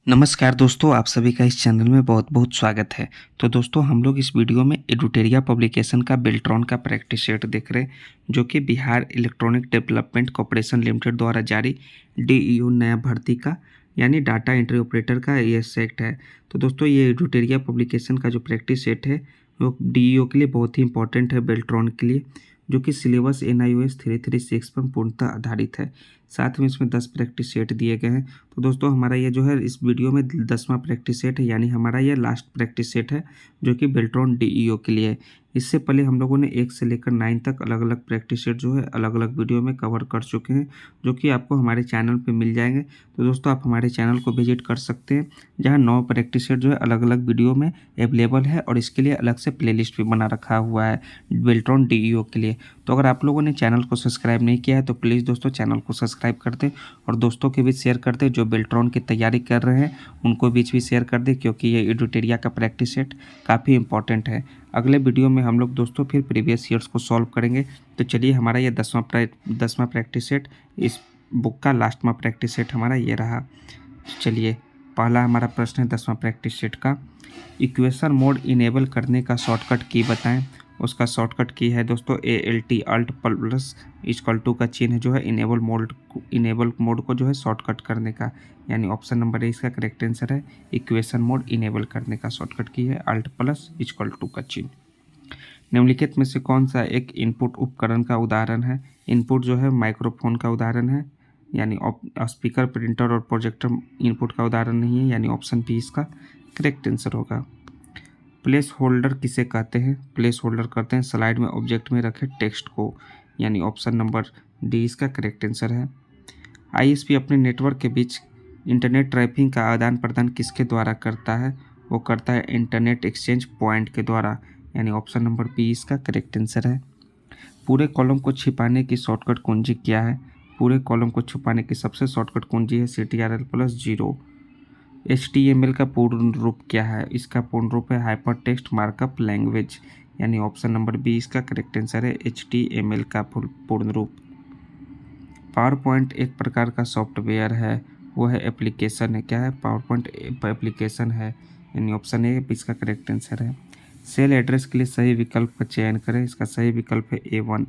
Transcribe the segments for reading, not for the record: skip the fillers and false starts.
नमस्कार दोस्तों, आप सभी का इस चैनल में बहुत-बहुत स्वागत है। तो दोस्तों हम लोग इस वीडियो में एडुटेरिया पब्लिकेशन का बेल्ट्रॉन का प्रैक्टिस सेट देख रहे हैं, जो कि Bihar electronic development corporation limited द्वारा जारी डीईओ नया भर्ती का यानी डाटा एंट्री ऑपरेटर का ये सेट है। तो दोस्तों ये एडुटेरिया पब्लिकेशन का जो प्रैक्टिस सेट है वो डीईओ के लिए बहुत ही इंपॉर्टेंट है बेल्ट्रॉन के लिए, जो कि सिलेबस एनआईओएस 336 पर पूर्णतः आधारित है। साथ में इसमें 10 प्रैक्टिस सेट दिए गए हैं। तो दोस्तों हमारा ये जो है इस वीडियो में 10वां प्रैक्टिस सेट है, यानी हमारा ये लास्ट प्रैक्टिस सेट है जो कि बेल्ट्रॉन डीईओ के लिए है। इससे पहले हम लोगों ने 1 से लेकर 9 तक अलग-अलग प्रैक्टिस सेट जो है अलग-अलग वीडियो में कवर कर चुके हैं, जो कि आपको हमारे चैनल पे मिल जाएंगे। तो दोस्तों आप हमारे चैनल को विजिट कर सकते हैं, जहाँ 9 प्रैक्टिस सेट जो है अलग-अलग वीडियो में अवेलेबल है और इसके लिए अलग से प्लेलिस्ट भी बना रखा हुआ है बेल्ट्रॉन डीईओ के लिए। तो अगर आप लोगों ने चैनल को सब्सक्राइब नहीं किया है तो प्लीज़ दोस्तों चैनल को सब्सक्राइब कर दें और दोस्तों के बीच शेयर कर दें जो बेल्ट्रॉन की तैयारी कर रहे हैं, उनको बीच भी शेयर कर दें, क्योंकि ये एडुटेरिया का प्रैक्टिस सेट काफ़ी इंपॉर्टेंट है। अगले वीडियो में हम लोग दोस्तों फिर प्रीवियस ईयर्स को सॉल्व करेंगे। तो चलिए हमारा ये 10वां प्रैक्टिस सेट, इस बुक का लास्टवां प्रैक्टिस सेट हमारा ये रहा। चलिए पहला हमारा प्रश्न है 10वां प्रैक्टिस सेट का, इक्वेशन मोड इनेबल करने का शॉर्टकट की बताएं। उसका शॉर्टकट की है दोस्तों ALT alt plus equal to का चिन्ह जो है इनेबल मोड को जो है शॉर्टकट करने का, यानी ऑप्शन नंबर ए इसका करेक्ट आंसर है। इक्वेशन मोड इनेबल करने का शॉर्टकट की है अल्ट प्लस इक्वल टू का चिन्ह। निम्नलिखित में से कौन सा एक इनपुट उपकरण का उदाहरण है। इनपुट जो है माइक्रोफोन का उदाहरण है, यानी स्पीकर, प्रिंटर और प्रोजेक्टर इनपुट का उदाहरण नहीं है, यानी ऑप्शन बी इसका करेक्ट आंसर होगा। प्लेस होल्डर किसे कहते हैं। प्लेस होल्डर कहते हैं स्लाइड में ऑब्जेक्ट में रखे टेक्स्ट को, यानी ऑप्शन नंबर डी इसका करेक्ट आंसर है। आईएसपी अपने नेटवर्क के बीच इंटरनेट ट्रैफिक का आदान प्रदान किसके द्वारा करता है। वो करता है इंटरनेट एक्सचेंज पॉइंट के द्वारा, यानी ऑप्शन नंबर बी इसका करेक्ट आंसर है। पूरे कॉलम को छिपाने की शॉर्टकट कुंजी क्या है। पूरे कॉलम को छुपाने की सबसे शॉर्टकट कुंजी है CTRL+0। HTML का पूर्ण रूप क्या है। इसका पूर्ण रूप है हाइपर टेक्स्ट मार्कअप लैंग्वेज, यानी ऑप्शन नंबर बी इसका करेक्ट आंसर है HTML का पूर्ण रूप। पावर पॉइंट एक प्रकार का सॉफ्टवेयर है, वो है एप्लीकेशन है। क्या है, पावर पॉइंट एप्लीकेशन है, यानी ऑप्शन ए इसका करेक्ट आंसर है। सेल एड्रेस के लिए सही विकल्प का चयन करें। इसका सही विकल्प है A1।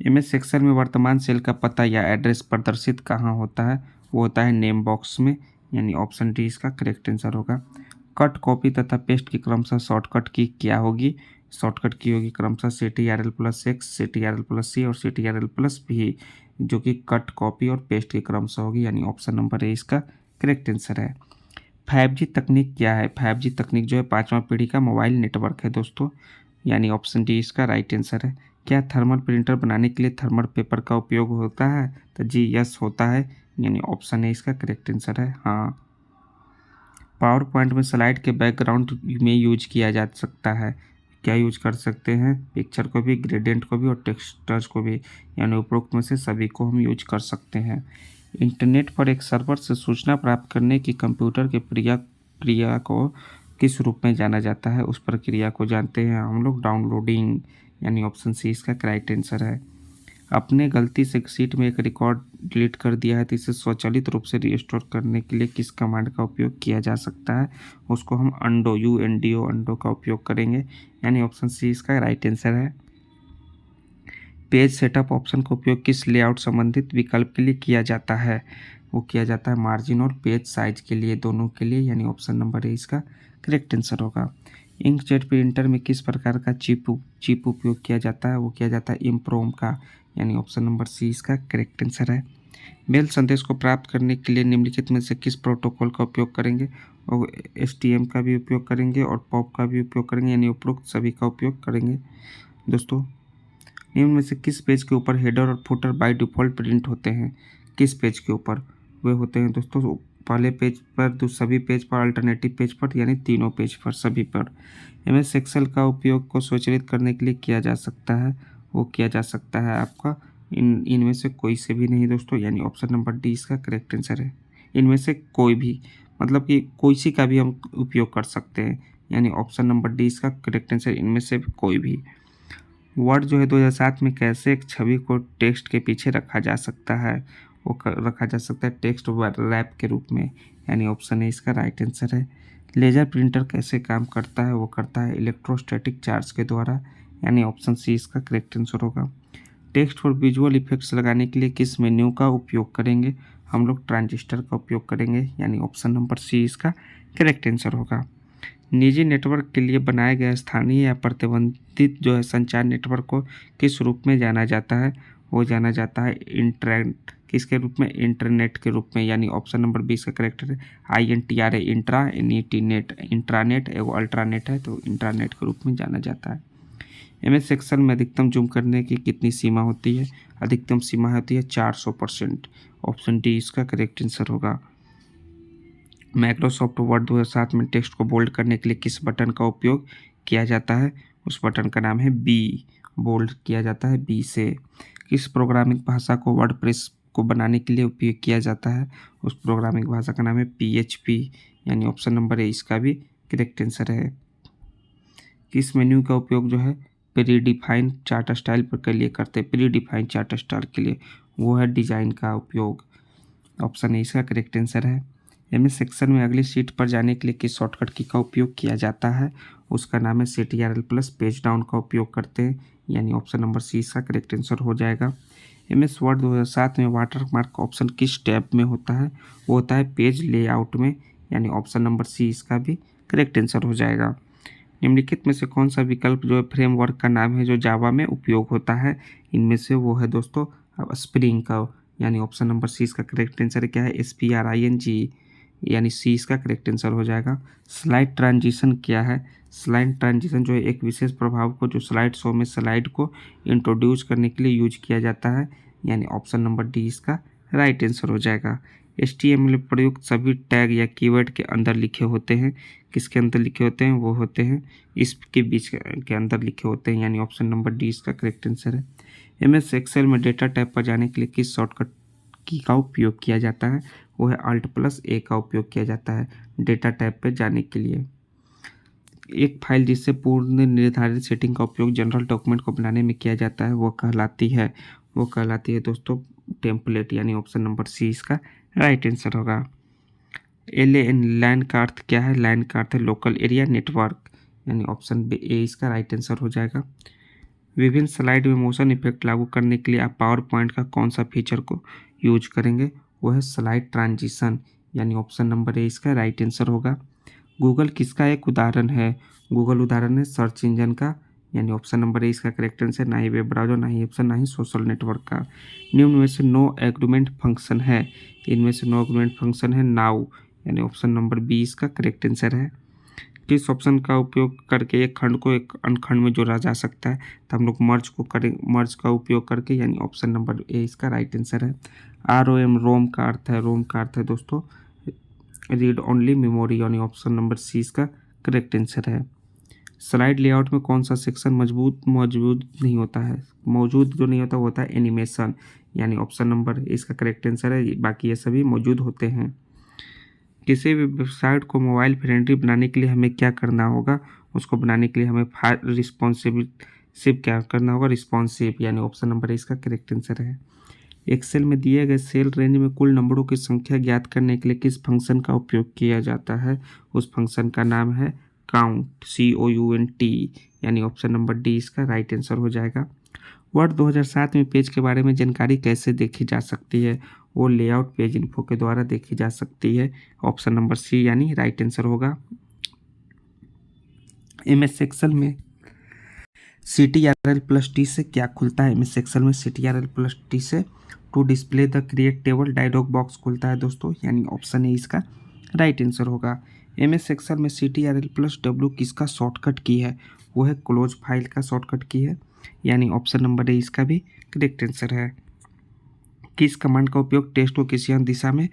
MS एक्सेल में वर्तमान सेल का पता या एड्रेस प्रदर्शित कहाँ होता है। वो होता है नेम बॉक्स में, यानी ऑप्शन डी इसका करेक्ट आंसर होगा। कट, कॉपी तथा पेस्ट की क्रमशः शॉर्टकट की क्या होगी। शॉर्टकट की होगी क्रमशः CTRL+X, CTRL+C और CTRL+V, जो कि कट, कॉपी और पेस्ट की क्रमशः होगी, यानी ऑप्शन नंबर ए इसका करेक्ट आंसर है। 5G तकनीक क्या है। 5G तकनीक जो है 5वां पीढ़ी का मोबाइल नेटवर्क है दोस्तों, यानी ऑप्शन डी इसका राइट आंसर है। क्या थर्मल प्रिंटर बनाने के लिए थर्मल पेपर का उपयोग होता है। तो जी यस होता है, यानी ऑप्शन ए इसका करेक्ट आंसर है हाँ। पावर पॉइंट में स्लाइड के बैकग्राउंड में यूज किया जा सकता है। क्या यूज कर सकते हैं, पिक्चर को भी, ग्रेडियंट को भी और टेक्सचर्स को भी, यानी उपरोक्त में से सभी को हम यूज कर सकते हैं। इंटरनेट पर एक सर्वर से सूचना प्राप्त करने की कंप्यूटर के क्रिया को किस रूप में जाना जाता है। उस प्रक्रिया को जानते हैं हम लोग डाउनलोडिंग, यानी ऑप्शन सी इसका करेक्ट आंसर है। आपने गलती से सीट में एक रिकॉर्ड डिलीट कर दिया है तो इसे स्वचालित रूप से रिस्टोर करने के लिए किस कमांड का उपयोग किया जा सकता है। उसको हम अंडो, UNDO अंडो का उपयोग करेंगे, यानी ऑप्शन सी इसका राइट आंसर है। पेज सेटअप ऑप्शन का उपयोग किस लेआउट संबंधित विकल्प के लिए किया जाता है। वो किया जाता है मार्जिन और पेज साइज के लिए, दोनों के लिए, यानी ऑप्शन नंबर ए इसका करेक्ट आंसर होगा। इंकजेट प्रिंटर में किस प्रकार का चिप उपयोग किया जाता है। वो किया जाता है इम्प्रोम का, यानी ऑप्शन नंबर सी इसका करेक्ट आंसर है। मेल संदेश को प्राप्त करने के लिए निम्नलिखित में से किस प्रोटोकॉल का उपयोग करेंगे। और STM का भी उपयोग करेंगे और POP का भी उपयोग करेंगे, यानी उपरोक्त सभी का उपयोग करेंगे दोस्तों। निम्न में से किस पेज के ऊपर हेडर और फुटर बाय डिफ़ॉल्ट प्रिंट होते हैं। किस पेज के ऊपर। वे होते हैं दोस्तों पहले पेज पर, सभी पेज पर, अल्टरनेटिव पेज पर, यानी तीनों पेज पर, सभी पर। MS एक्सेल का उपयोग को स्वचालित करने के लिए किया जा सकता है। वो किया जा सकता है आपका इनमें से कोई से भी नहीं दोस्तों, यानी ऑप्शन नंबर डी इसका करेक्ट आंसर है। इनमें से कोई भी, मतलब कि कोई सी का भी हम उपयोग कर सकते हैं, यानी ऑप्शन नंबर डी इसका करेक्ट आंसर, इनमें से कोई भी। वर्ड जो है 2007 में कैसे एक छवि को टेक्स्ट के पीछे रखा जा सकता है। वो रखा जा सकता है टेक्स्ट रैप के रूप में, यानी ऑप्शन ए इसका राइट आंसर है। लेजर प्रिंटर कैसे काम करता है? वो करता है इलेक्ट्रोस्टैटिक चार्ज के द्वारा, यानी ऑप्शन सी इसका करेक्ट आंसर होगा। टेक्स्ट और विजुअल इफेक्ट्स लगाने के लिए किस मेन्यू का उपयोग करेंगे? हम लोग ट्रांजिस्टर का उपयोग करेंगे, यानी ऑप्शन नंबर सी इसका करेक्ट आंसर होगा। निजी नेटवर्क के लिए बनाए गए स्थानीय या प्रतिबंधित जो है संचार नेटवर्क को किस रूप में जाना जाता है? वो जाना जाता है इंटरनेट, किसके रूप में? इंटरनेट के रूप में, यानी ऑप्शन नंबर 20 का करेक्ट है INTRA, intra, NET net, intranet एवं अल्ट्रानेट है तो इंट्रानेट के रूप में जाना जाता है। MS एक्सेल में अधिकतम जूम करने की कितनी सीमा होती है? अधिकतम सीमा होती है 400%, ऑप्शन डी इसका करेक्ट आंसर होगा। माइक्रोसॉफ्ट वर्ड 2007 में टेक्स्ट को बोल्ड करने के लिए किस बटन का उपयोग किया जाता है? उस बटन का नाम है बी, बोल्ड किया जाता है बी से। किस प्रोग्रामिंग भाषा को वर्डप्रेस को बनाने के लिए उपयोग किया जाता है? उस प्रोग्रामिंग भाषा का नाम है PHP, यानी ऑप्शन नंबर ए इसका भी करेक्ट आंसर है। किस मेन्यू का उपयोग जो है प्रीडिफाइंड चार्ट स्टाइल पर के लिए करते हैं? प्रीडिफाइंड चार्ट स्टाइल के लिए वो है डिजाइन का उपयोग, ऑप्शन ए इसका करेक्ट आंसर है। MS सेक्शन में अगली सीट पर जाने के लिए किस शॉर्टकट की का उपयोग किया जाता है? उसका नाम है CTRL+ पेज डाउन का उपयोग करते हैं, यानी ऑप्शन नंबर सी इसका करेक्ट आंसर हो जाएगा। MS वर्ड 2007 में वाटरमार्क ऑप्शन किस टैब में होता है? वो होता है पेज लेआउट में, यानी ऑप्शन नंबर सी इसका भी करेक्ट आंसर हो जाएगा। निम्नलिखित में से कौन सा विकल्प जो है फ्रेमवर्क का नाम है जो जावा में उपयोग होता है? इनमें से वो है दोस्तों स्प्रिंग का, यानी ऑप्शन नंबर सी इसका करेक्ट आंसर क्या है? SPRING, यानी सी इसका करेक्ट आंसर हो जाएगा। स्लाइड ट्रांजिशन क्या है? स्लाइड ट्रांजिशन जो है एक विशेष प्रभाव को जो स्लाइड शो में स्लाइड को इंट्रोड्यूस करने के लिए यूज किया जाता है, यानी ऑप्शन नंबर डी इसका राइट आंसर हो जाएगा। HTML में प्रयुक्त सभी टैग या कीवर्ड के अंदर लिखे होते हैं, किसके अंदर लिखे होते हैं? वो होते हैं इसके बीच के अंदर लिखे होते हैं, यानी ऑप्शन नंबर डी इसका करेक्ट आंसर है। MS एक्सेल में डेटा टाइप पर जाने के लिए किस शॉर्टकट की का उपयोग किया जाता है? वो है Alt+A का उपयोग किया जाता है डेटा टाइप पे जाने के लिए। एक फाइल जिससे पूर्ण निर्धारित सेटिंग का उपयोग जनरल डॉक्यूमेंट को बनाने में किया जाता है वो कहलाती है दोस्तों टेम्पलेट, यानी ऑप्शन नंबर सी इसका राइट आंसर होगा। LAN, लैन का अर्थ क्या है? लैन का अर्थ है लोकल एरिया नेटवर्क, यानी ऑप्शन ए इसका राइट आंसर हो जाएगा। विभिन्न स्लाइड में मोशन इफेक्ट लागू करने के लिए आप पावर पॉइंट का कौन सा फीचर को यूज करेंगे? वो है स्लाइड ट्रांजिशन, यानी ऑप्शन नंबर ए इसका राइट आंसर होगा। गूगल किसका एक उदाहरण है? गूगल उदाहरण है सर्च इंजन का, यानी ऑप्शन नंबर ए इसका करेक्ट आंसर, ना ही वेब ब्राउजर, ना ही ऑप्शन, ना ही सोशल नेटवर्क का। निम्न में से नो एग्रीमेंट फंक्शन है, इनमें से नो एग्रीमेंट फंक्शन है नाउ, यानी ऑप्शन नंबर बी इसका करेक्ट आंसर है। किस ऑप्शन का उपयोग करके एक खंड को एक अन्य खंड में जोड़ा जा सकता है? तो हम लोग मर्ज का उपयोग करके, यानी ऑप्शन नंबर ए इसका राइट आंसर है। ROM, रोम का अर्थ है दोस्तों रीड ओनली मेमोरी, यानी ऑप्शन नंबर सी इसका करेक्ट आंसर है। स्लाइड लेआउट में कौन सा सेक्शन मौजूद नहीं होता है? मौजूद जो नहीं होता वो होता है एनिमेशन, यानी ऑप्शन नंबर इसका करेक्ट आंसर है, बाकी ये सभी मौजूद होते हैं। किसी भी वेबसाइट को मोबाइल फ्रेंडली बनाने के लिए हमें क्या करना होगा? उसको बनाने के लिए हमें रिस्पॉन्सिव, यानी ऑप्शन नंबर इसका करेक्ट आंसर है। एक्सेल में दिए गए सेल रेंज में कुल नंबरों की संख्या ज्ञात करने के लिए किस फंक्शन का उपयोग किया जाता है? उस फंक्शन का नाम है काउंट, COUNT, यानी ऑप्शन नंबर डी इसका राइट आंसर हो जाएगा। वर्ड 2007 में पेज के बारे में जानकारी कैसे देखी जा सकती है? वो लेआउट पेज इन्फो के द्वारा देखी जा सकती है, ऑप्शन नंबर सी यानी राइट आंसर होगा। MS एक्सेल में CTRL+T से क्या खुलता है? MS एक्सेल में CTRL+T से to display the create table dialog box खुलता है दोस्तों, यानी ऑप्शन ए इसका राइट आंसर होगा। MS एक्सेल में CTRL+W किसका शॉर्टकट की है? वो है क्लोज फाइल का शॉर्टकट की है, यानी ऑप्शन नंबर ए इसका भी करेक्ट आंसर है। किस कमांड का उपयोग टेक्स्ट को किसी अन्य दिशा में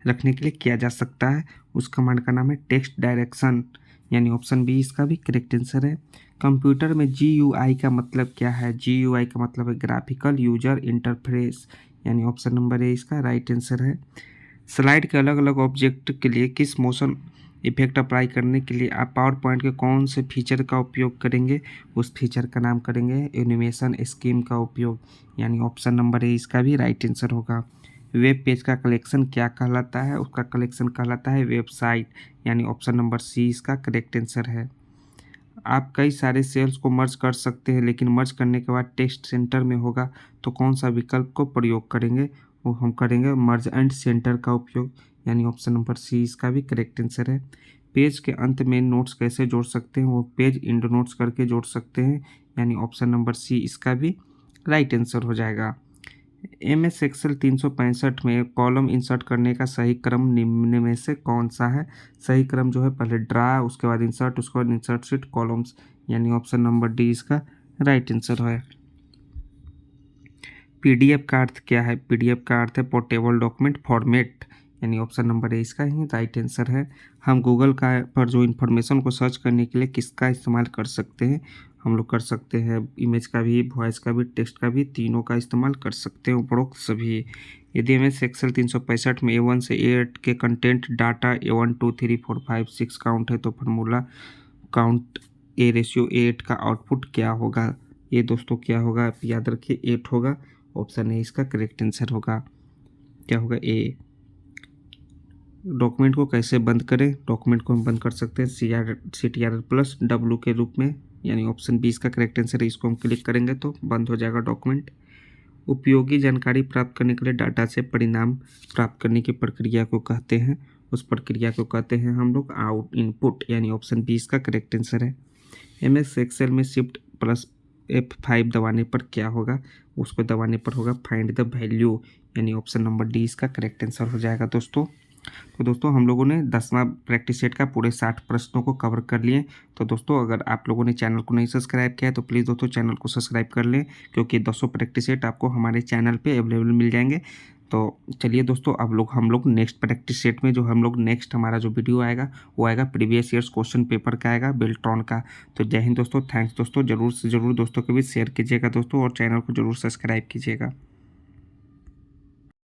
रखने के लिए किया जा सकता है? उस कमांड का नाम है टेक्स्ट डायरेक्शन, यानी ऑप्शन बी इसका भी करेक्ट आंसर है। कंप्यूटर में GUI का मतलब क्या है? GUI का मतलब है ग्राफिकल यूजर इंटरफेस, यानी ऑप्शन नंबर ए इसका राइट आंसर है। स्लाइड के अलग अलग ऑब्जेक्ट के लिए किस मोशन इफेक्ट अप्लाई करने के लिए आप पावर पॉइंट के कौन से फीचर का उपयोग करेंगे? उस फीचर का नाम करेंगे एनिमेशन स्कीम का उपयोग, यानी ऑप्शन नंबर ए इसका भी राइट आंसर होगा। वेब पेज का कलेक्शन क्या कहलाता है? उसका कलेक्शन कहलाता है वेबसाइट, यानी ऑप्शन नंबर सी इसका करेक्ट आंसर है। आप कई सारे सेल्स को मर्ज कर सकते हैं, लेकिन मर्ज करने के बाद टेक्स्ट सेंटर में होगा तो कौन सा विकल्प को प्रयोग करेंगे? वो हम करेंगे मर्ज एंड सेंटर का उपयोग, यानी ऑप्शन नंबर सी इसका भी करेक्ट आंसर है। पेज के अंत में नोट्स कैसे जोड़ सकते हैं? वो पेज इंड नोट्स करके जोड़ सकते हैं, यानी ऑप्शन नंबर सी इसका भी राइट आंसर हो जाएगा। MS एक्सेल 365 में कॉलम इंसर्ट करने का सही क्रम निम्न में से कौन सा है? सही क्रम जो है पहले ड्रा, उसके बाद इंसर्ट, उसके बाद इंसर्ट शीट कॉलम्स, यानी ऑप्शन नंबर डी इसका राइट आंसर है। PDF का अर्थ क्या है? PDF का अर्थ है पोर्टेबल डॉक्यूमेंट फॉर्मेट, यानी ऑप्शन नंबर ए इसका ही राइट आंसर है। हम गूगल का पर जो इन्फॉर्मेशन को सर्च करने के लिए किसका इस्तेमाल कर सकते हैं? हम लोग कर सकते हैं इमेज का भी, वॉइस का भी, टेक्स्ट का भी, तीनों का इस्तेमाल कर सकते हैं, उपरोक्त सभी। यदि MS एक्सेल 365 में A1 से A8 के कंटेंट डाटा A1 2 3 4 5 6 काउंट है तो फार्मूला काउंट A/8 का आउटपुट क्या होगा? ये दोस्तों क्या होगा? आप याद रखिए 8 होगा। ऑप्शन ए इसका करेक्ट आंसर होगा। क्या होगा? ए। डॉक्यूमेंट को कैसे बंद करें? डॉक्यूमेंट को हम बंद कर सकते हैं CTRL+W के रूप में, यानी ऑप्शन बी इसका करेक्ट आंसर है। इसको हम क्लिक करेंगे तो बंद हो जाएगा डॉक्यूमेंट। उपयोगी जानकारी प्राप्त करने के लिए डाटा से परिणाम प्राप्त करने की प्रक्रिया को कहते हैं। उस प्रक्रिया को कहते हैं हम लोग आउट इनपुट, यानी ऑप्शन बी इसका करेक्ट आंसर है। MS एक्सेल में Shift+F5 दबाने पर क्या होगा? उसको दबाने पर होगा फाइंड द वैल्यू, यानी ऑप्शन नंबर डी इसका करेक्ट आंसर हो जाएगा दोस्तों। तो दोस्तों हम लोगों ने 10वां प्रैक्टिस सेट का पूरे 60 प्रश्नों को कवर कर लिए। तो दोस्तों अगर आप लोगों ने चैनल को नहीं सब्सक्राइब किया है तो प्लीज़ दोस्तों चैनल को सब्सक्राइब कर लें, क्योंकि 200 प्रैक्टिस सेट आपको हमारे चैनल पे अवेलेबल मिल जाएंगे। तो चलिए दोस्तों अब हम लोग नेक्स्ट प्रैक्टिस सेट में जो हम लोग नेक्स्ट हमारा जो वीडियो आएगा वो आएगा प्रीवियस ईयर्स क्वेश्चन पेपर का आएगा, बेल्ट्रॉन का। तो जय हिंद दोस्तों, थैंक्स दोस्तों, जरूर से ज़रूर दोस्तों के बीच शेयर कीजिएगा दोस्तों, और चैनल को जरूर सब्सक्राइब कीजिएगा।